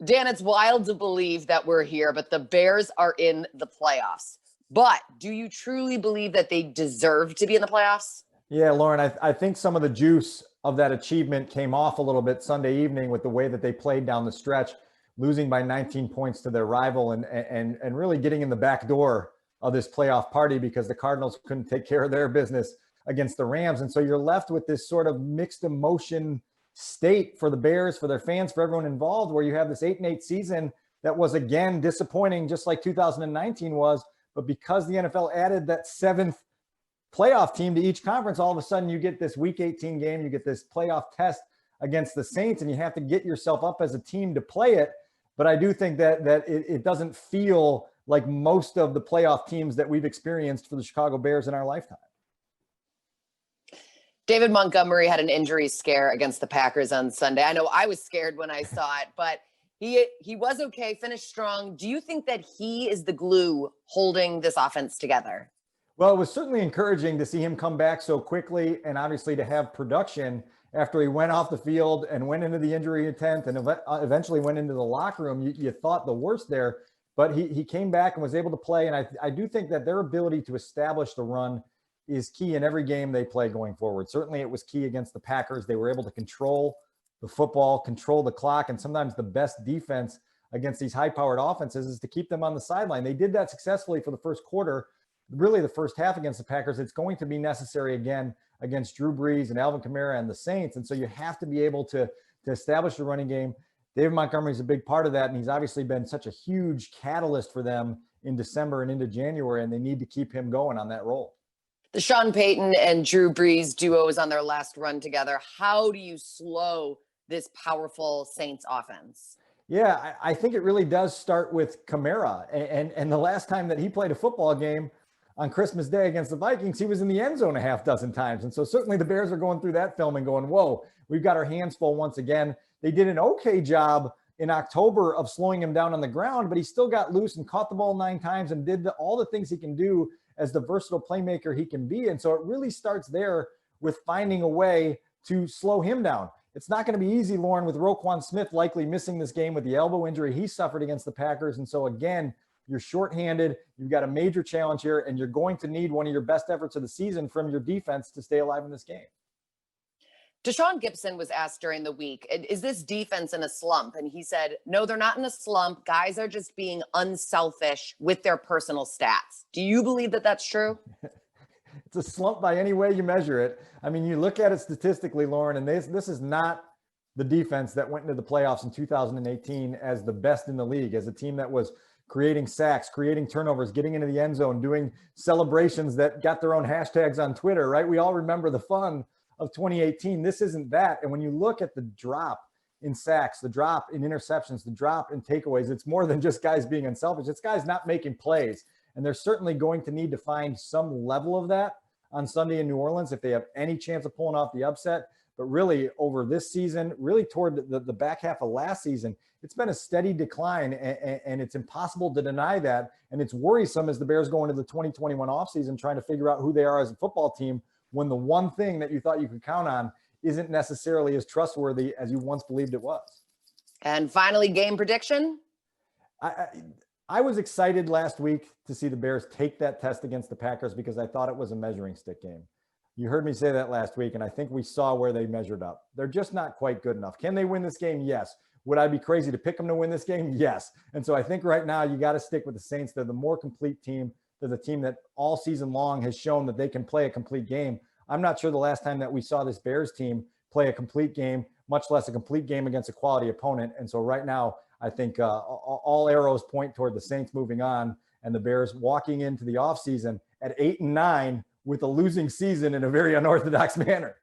Dan, it's wild to believe that we're here, but the Bears are in the playoffs. But do you truly believe that they deserve to be in the playoffs? Yeah, Lauren, I think some of the juice of that achievement came off a little bit Sunday evening with the way that they played down the stretch, losing by 19 points to their rival and really getting in the back door of this playoff party because the Cardinals couldn't take care of their business against the Rams. And so you're left with this sort of mixed emotion state for the Bears, for their fans, for everyone involved, where you have this 8-8 season that was again disappointing, just like 2019 was. But because the NFL added that seventh playoff team to each conference, all of a sudden you get this week 18 game, you get this playoff test against the Saints, and you have to get yourself up as a team to play it. But I do think that it doesn't feel like most of the playoff teams that we've experienced for the Chicago Bears in our lifetime. David Montgomery had an injury scare against the Packers on Sunday. I know I was scared when I saw it, but he was okay, finished strong. Do you think that he is the glue holding this offense together? Well, it was certainly encouraging to see him come back so quickly and obviously to have production after he went off the field and went into the injury tent and eventually went into the locker room. You thought the worst there, but he came back and was able to play. And I do think that their ability to establish the run is key in every game they play going forward. Certainly it was key against the Packers. They were able to control the football, control the clock, and sometimes the best defense against these high-powered offenses is to keep them on the sideline. They did that successfully for the first quarter, really the first half against the Packers. It's going to be necessary again against Drew Brees and Alvin Kamara and the Saints. And so you have to be able to establish the running game. David Montgomery is a big part of that, and he's obviously been such a huge catalyst for them in December and into January, and they need to keep him going on that role. The Sean Payton and Drew Brees duo is on their last run together. How do you slow this powerful Saints offense? Yeah, I think it really does start with Kamara. And the last time that he played a football game on Christmas Day against the Vikings, he was in the end zone a half dozen times. And so certainly the Bears are going through that film and going, whoa, we've got our hands full once again. They did an okay job in October of slowing him down on the ground, but he still got loose and caught the ball 9 times and did all the things he can do as the versatile playmaker he can be. And so it really starts there with finding a way to slow him down. It's not going to be easy, Lauren, with Roquan Smith likely missing this game with the elbow injury he suffered against the Packers. And so again, you're shorthanded, you've got a major challenge here, and you're going to need one of your best efforts of the season from your defense to stay alive in this game. Deshaun Gibson was asked during the week, is this defense in a slump? And he said, no, they're not in a slump. Guys are just being unselfish with their personal stats. Do you believe that that's true? It's a slump by any way you measure it. I mean, you look at it statistically, Lauren, and this is not the defense that went into the playoffs in 2018 as the best in the league, as a team that was creating sacks, creating turnovers, getting into the end zone, doing celebrations that got their own hashtags on Twitter, right? We all remember the fun of 2018. This isn't that. And when you look at the drop in sacks, the drop in interceptions, the drop in takeaways, it's more than just guys being unselfish. It's guys not making plays. And they're certainly going to need to find some level of that on Sunday in New Orleans if they have any chance of pulling off the upset. But really over this season, really toward the back half of last season, it's been a steady decline, and it's impossible to deny that. And it's worrisome as the Bears go into the 2021 offseason trying to figure out who they are as a football team when the one thing that you thought you could count on isn't necessarily as trustworthy as you once believed it was. And finally, game prediction? I was excited last week to see the Bears take that test against the Packers because I thought it was a measuring stick game. You heard me say that last week, and I think we saw where they measured up. They're just not quite good enough. Can they win this game? Yes. Would I be crazy to pick them to win this game? Yes. And so I think right now you got to stick with the Saints. They're the more complete team. They're the team that all season long has shown that they can play a complete game. I'm not sure the last time that we saw this Bears team play a complete game, much less a complete game against a quality opponent. And so right now, I think all arrows point toward the Saints moving on and the Bears walking into the offseason at 8-9 with a losing season in a very unorthodox manner.